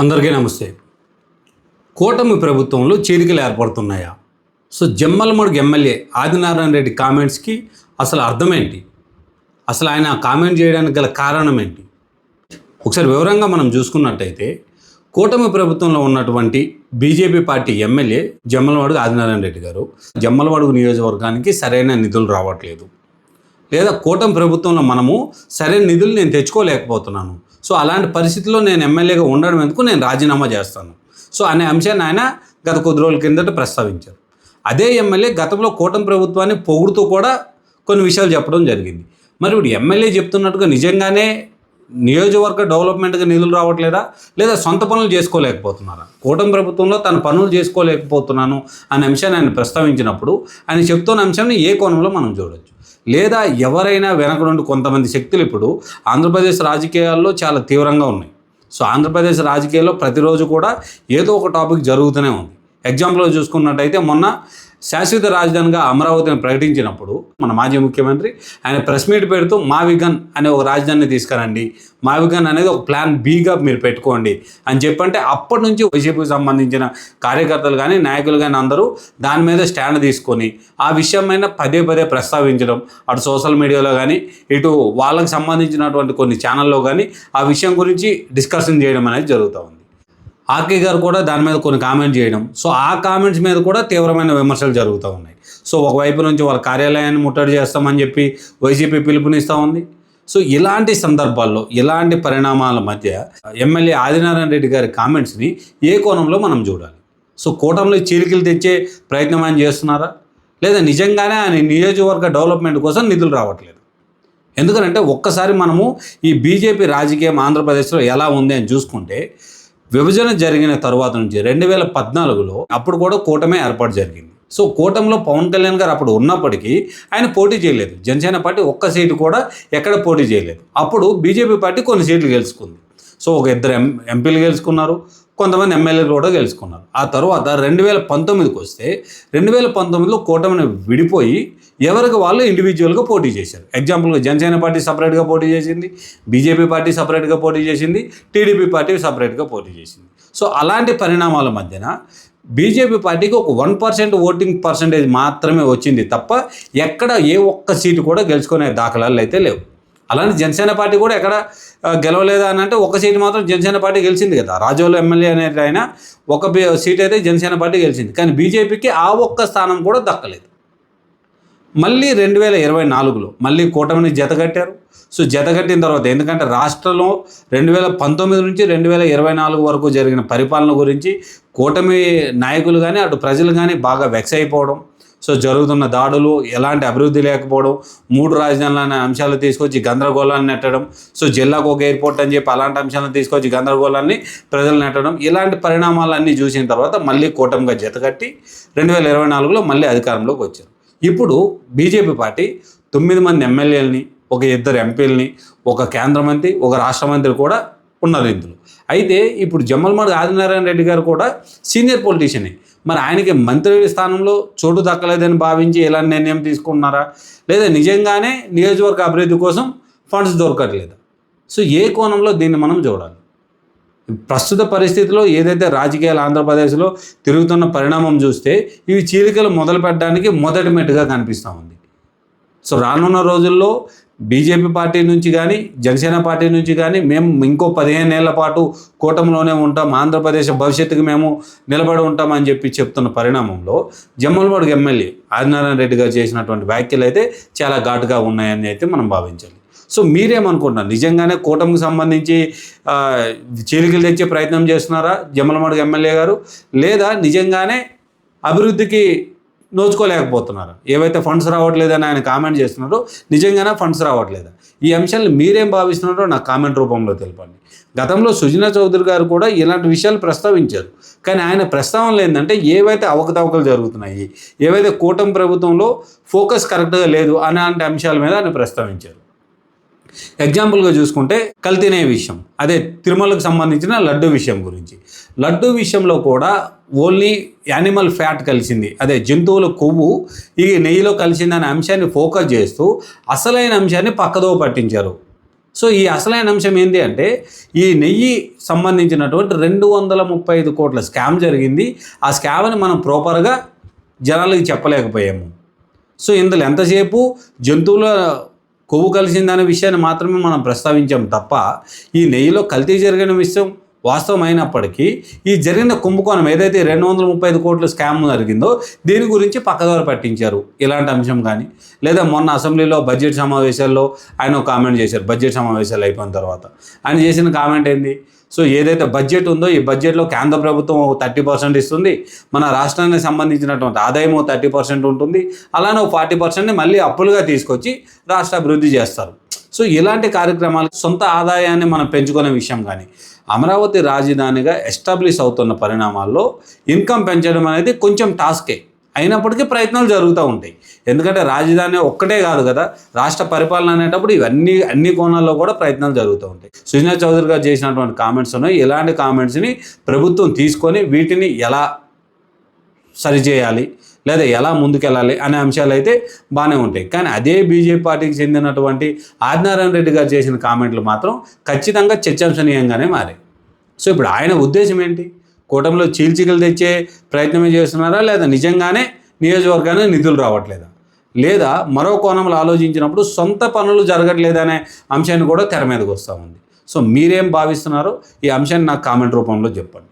అందరికీ నమస్తే. కూటమి ప్రభుత్వంలో చీలికలు ఏర్పడుతున్నాయా? జమ్మలమడుగు ఎమ్మెల్యే ఆదినారాయణ రెడ్డి కామెంట్స్కి అసలు అర్థమేంటి? అసలు ఆయన కామెంట్ చేయడానికి గల కారణం ఏంటి? ఒకసారి వివరంగా మనం చూసుకున్నట్టయితే కూటమి ప్రభుత్వంలో ఉన్నటువంటి BJP party MLA Jammalamadugu Adinarayana Reddy గారు జమ్మలమడుగు నియోజకవర్గానికి సరైన నిధులు రావట్లేదు, లేదా కూటమి ప్రభుత్వంలో మనము సరైన నిధులు నేను తెచ్చుకోలేకపోతున్నాను, అలాంటి పరిస్థితుల్లో నేను ఎమ్మెల్యేగా ఉండడం ఎందుకు, నేను రాజీనామా చేస్తాను అనే అంశాన్ని ఆయన గత కొద్ది రోజుల కిందట ప్రస్తావించారు. అదే ఎమ్మెల్యే గతంలో కూటమి ప్రభుత్వాన్ని పొగుడుతూ కూడా కొన్ని విషయాలు చెప్పడం జరిగింది. మరి ఇప్పుడు ఎమ్మెల్యే చెప్తున్నట్టుగా నిజంగానే నియోజకవర్గ డెవలప్మెంట్గా నిధులు రావట్లేదా, లేదా సొంత పనులు చేసుకోలేకపోతున్నారా? కూటమి ప్రభుత్వంలో తన పనులు చేసుకోలేకపోతున్నాను అనే అంశాన్ని ఆయన ప్రస్తావించినప్పుడు ఆయన చెప్తున్న అంశాన్ని ఏ కోణంలో మనం చూడొచ్చు? లేదా ఎవరైనా వెనక నుండి కొంతమంది శక్తులు ఇప్పుడు ఆంధ్రప్రదేశ్ రాజకీయాల్లో చాలా తీవ్రంగా ఉన్నాయి. ఆంధ్రప్రదేశ్ రాజకీయాల్లో ప్రతిరోజు కూడా ఏదో ఒక టాపిక్ జరుగుతూనే ఉంది. ఎగ్జాంపుల్గా చూసుకున్నట్టయితే మొన్న శాశ్వత రాజధానిగా అమరావతిని ప్రకటించినప్పుడు మన మాజీ ముఖ్యమంత్రి ఆయన ప్రెస్ మీట్ పెడుతూ మావిగన్ అనే ఒక రాజధానిని తీసుకురండి, మావిగన్ అనేది ఒక ప్లాన్ బీగా మీరు పెట్టుకోండి అని చెప్పంటే అప్పటి నుంచి వైసీపీకి సంబంధించిన కార్యకర్తలు కానీ నాయకులు కానీ అందరూ దాని మీద స్టాండ్ తీసుకొని ఆ విషయమైన పదే పదే ప్రస్తావించడం, అటు సోషల్ మీడియాలో కానీ ఇటు వాళ్ళకి సంబంధించినటువంటి కొన్ని ఛానల్లో కానీ ఆ విషయం గురించి డిస్కషన్ చేయడం అనేది జరుగుతూ ఉంది. ఆర్కే గారు కూడా దాని మీద కొన్ని కామెంట్ చేయడం, ఆ కామెంట్స్ మీద కూడా తీవ్రమైన విమర్శలు జరుగుతూ ఉన్నాయి. ఒకవైపు నుంచి వాళ్ళ కార్యాలయాన్ని ముట్టడి చేస్తామని చెప్పి వైసీపీ పిలుపునిస్తూ ఉంది. ఇలాంటి సందర్భాల్లో ఇలాంటి పరిణామాల మధ్య ఎమ్మెల్యే ఆదినారాయణ రెడ్డి గారి కామెంట్స్ని ఏ కోణంలో మనం చూడాలి? కూటమిలో చీలికలు తెచ్చే ప్రయత్నం ఆయన చేస్తున్నారా, లేదా నిజంగానే ఆయన నియోజకవర్గ డెవలప్మెంట్ కోసం నిధులు రావట్లేదు? ఎందుకంటే ఒక్కసారి మనము ఈ బీజేపీ రాజకీయం ఆంధ్రప్రదేశ్లో ఎలా ఉంది అని చూసుకుంటే, విభజన జరిగిన తర్వాత నుంచి 2014లో అప్పుడు కూడా కూటమే ఏర్పాటు జరిగింది. కూటమిలో పవన్ కళ్యాణ్ గారు అప్పుడు ఉన్నప్పటికీ ఆయన పోటీ చేయలేదు. జనసేన పార్టీ ఒక్క సీటు కూడా ఎక్కడ పోటీ చేయలేదు. అప్పుడు బీజేపీ పార్టీ కొన్ని సీట్లు గెలుచుకుంది. ఒక ఇద్దరు ఎంపీలు గెలుచుకున్నారు, కొంతమంది ఎమ్మెల్యేలు కూడా గెలుచుకున్నారు. ఆ తర్వాత 2019కి వస్తే 2019లో కూటమిని విడిపోయి ఎవరికి వాళ్ళు ఇండివిజువల్గా పోటీ చేశారు. ఎగ్జాంపుల్గా జనసేన పార్టీ సపరేట్గా పోటీ చేసింది, బీజేపీ పార్టీ సపరేట్గా పోటీ చేసింది, టీడీపీ పార్టీ సపరేట్గా పోటీ చేసింది. అలాంటి పరిణామాల మధ్యన బీజేపీ పార్టీకి ఒక 1% ఓటింగ్ పర్సంటేజ్ మాత్రమే వచ్చింది తప్ప ఎక్కడ ఏ ఒక్క సీటు కూడా గెలుచుకునే దాఖలాలు అయితే లేవు. అలాంటి జనసేన పార్టీ కూడా ఎక్కడ గెలవలేదా అని అంటే ఒక సీటు మాత్రం జనసేన పార్టీ గెలిచింది కదా. రాజోలు ఎమ్మెల్యే అనేది ఆయన ఒక సీట్ అయితే జనసేన పార్టీ గెలిచింది, కానీ బీజేపీకి ఆ ఒక్క స్థానం కూడా దక్కలేదు. మళ్ళీ 2024లో మళ్ళీ కూటమిని జతగట్టారు. జతగట్టిన తర్వాత ఎందుకంటే రాష్ట్రంలో 2019 నుంచి 2024 వరకు జరిగిన పరిపాలన గురించి కూటమి నాయకులు కానీ అటు ప్రజలు కానీ బాగా వెక్స్ అయిపోవడం, జరుగుతున్న దాడులు, ఎలాంటి అభివృద్ధి లేకపోవడం, 3 రాజధానులు అనే అంశాలు తీసుకొచ్చి గందరగోళాన్ని నెట్టడం, జిల్లాకు ఒక ఎయిర్పోర్ట్ అని చెప్పి అలాంటి అంశాలను తీసుకొచ్చి గందరగోళాన్ని ప్రజలు నెట్టడం, ఇలాంటి పరిణామాలన్నీ చూసిన తర్వాత మళ్ళీ కూటమిగా జతకట్టి 2024లో మళ్ళీ అధికారంలోకి వచ్చారు. ఇప్పుడు బీజేపీ పార్టీ 9 మంది ఎమ్మెల్యేలని, ఒక 2 ఎంపీలని, ఒక కేంద్ర మంత్రి, ఒక రాష్ట్ర మంత్రి కూడా ఉన్నారు ఇందులో. అయితే ఇప్పుడు జమ్మలమడుగు ఆదినారాయణ రెడ్డి గారు కూడా సీనియర్ పొలిటీషియనే. మరి ఆయనకి మంత్రి స్థానంలో చోటు దక్కలేదని భావించి ఎలాంటి నిర్ణయం తీసుకున్నారా, లేదా నిజంగానే నియోజకవర్గ అభివృద్ధి కోసం ఫండ్స్ దొరకట్లేదా? ఏ కోణంలో దీన్ని మనం చూడాలి? ప్రస్తుత పరిస్థితిలో ఏదైతే రాజకీయాలు ఆంధ్రప్రదేశ్లో తిరుగుతున్న పరిణామం చూస్తే ఇవి చీలికలు మొదలు పెట్టడానికి మొదటి మెట్టుగా కనిపిస్తూ ఉంది. రానున్న రోజుల్లో బీజేపీ పార్టీ నుంచి కానీ జనసేన పార్టీ నుంచి కానీ మేము ఇంకో 15 ఏళ్ల పాటు కూటమిలోనే ఉంటాం, ఆంధ్రప్రదేశ్ భవిష్యత్తుకు మేము నిలబడి ఉంటామని చెప్తున్న పరిణామంలో జమ్మలమడుగు ఎమ్మెల్యే ఆదినారాయణ రెడ్డి గారు చేసినటువంటి వ్యాఖ్యలు అయితే చాలా ఘాటుగా ఉన్నాయని అయితే మనం భావించాలి. మీరేమనుకుంటున్నారు? నిజంగానే కూటమికి సంబంధించి చీలికలు తెచ్చే ప్రయత్నం చేస్తున్నారా జమ్మలమడుగు ఎమ్మెల్యే గారు, లేదా నిజంగానే అభివృద్ధికి నోచుకోలేకపోతున్నారా? ఏవైతే ఫండ్స్ రావట్లేదని ఆయన కామెంట్ చేస్తున్నారో నిజంగానే ఫండ్స్ రావట్లేదా? ఈ అంశాలను మీరేం భావిస్తున్నారో నాకు కామెంట్ రూపంలో తెలపండి. గతంలో సుజనా చౌదరి గారు కూడా ఇలాంటి విషయాలు ప్రస్తావించారు, కానీ ఆయన ప్రస్తావనలు ఏంటంటే ఏవైతే అవకతవకలు జరుగుతున్నాయి, ఏవైతే కూటమి ప్రభుత్వంలో ఫోకస్ కరెక్ట్గా లేదు అలాంటి అంశాల మీద ఆయన ప్రస్తావించారు. ఎగ్జాంపుల్గా చూసుకుంటే కల్తీనే విషయం, అదే తిరుమలకు సంబంధించిన లడ్డు విషయం గురించి. లడ్డు విషయంలో కూడా ఓన్లీ యానిమల్ ఫ్యాట్ కలిసింది, అదే జంతువుల కొవ్వు ఈ నెయ్యిలో కలిసిందనే అంశాన్ని ఫోకస్ చేస్తూ అసలైన అంశాన్ని పక్కదో పట్టించారు. సో ఈ అసలైన అంశం ఏంటి అంటే ఈ నెయ్యి సంబంధించినటువంటి 235 కోట్ల స్కామ్ జరిగింది. ఆ స్కామ్ని మనం ప్రాపర్గా జనాలకి చెప్పలేకపోయాము. సో ఇందులో ఎంతసేపు జంతువుల కొవ్వు కలిసిందనే విషయాన్ని మాత్రమే మనం ప్రస్తావించాం తప్ప ఈ నెయ్యిలో కల్తీ జరిగిన విషయం వాస్తవం అయినప్పటికీ ఈ జరిగిన కుంభకోణం ఏదైతే 235 కోట్ల స్కామ్ జరిగిందో దీని గురించి పక్కదారి పట్టించారు. ఇలాంటి అంశం కానీ లేదా మొన్న అసెంబ్లీలో బడ్జెట్ సమావేశాల్లో ఆయన ఒక కామెంట్ చేశారు. బడ్జెట్ సమావేశాలు అయిపోయిన తర్వాత ఆయన చేసిన కామెంట్ ఏంది? సో ఏదైతే బడ్జెట్ ఉందో ఈ బడ్జెట్లో కేంద్ర ప్రభుత్వం 30% ఇస్తుంది, మన రాష్ట్రానికి సంబంధించినటువంటి ఆదాయం 30% ఉంటుంది, అలానే 40%ని మళ్ళీ అప్పులుగా తీసుకొచ్చి రాష్ట్ర అభివృద్ధి చేస్తారు. సో ఇలాంటి కార్యక్రమాలు సొంత ఆదాయాన్ని మనం పెంచుకునే విషయం కానీ అమరావతి రాజధానిగా ఎస్టాబ్లిష్ అవుతున్న పరిణామాల్లో ఇన్కమ్ పెంచడం అనేది కొంచెం టాస్కే అయినప్పటికీ ప్రయత్నాలు జరుగుతూ ఉంటాయి. ఎందుకంటే రాజధాని ఒక్కటే కాదు కదా, రాష్ట్ర పరిపాలన అనేటప్పుడు ఇవన్నీ అన్ని కోణాల్లో కూడా ప్రయత్నాలు జరుగుతూ ఉంటాయి. సుజనా చౌదరి గారు చేసినటువంటి కామెంట్స్ ఉన్నాయి. ఇలాంటి కామెంట్స్ని ప్రభుత్వం తీసుకొని వీటిని ఎలా సరిచేయాలి లేదా ఎలా ముందుకెళ్ళాలి అనే అంశాలు అయితే బాగానే ఉంటాయి. కానీ అదే బీజేపీ పార్టీకి చెందినటువంటి ఆదినారాయణ రెడ్డి గారు చేసిన కామెంట్లు మాత్రం ఖచ్చితంగా చర్చాంశనీయంగానే మారాయి. సో ఇప్పుడు ఆయన ఉద్దేశం ఏంటి? కూటమిలో చీల్చికలు తెచ్చే ప్రయత్నమే చేస్తున్నారా, లేదా నిజంగానే నియోజకవర్గానికి నిధులు రావట్లేదా, లేదా మరో కోణంలో ఆలోచించినప్పుడు సొంత పనులు జరగట్లేదనే అంశాన్ని కూడా తెర మీదకి వస్తూ ఉంది. సో మీరేం భావిస్తున్నారో ఈ అంశాన్ని నాకు కామెంట్ రూపంలో చెప్పండి.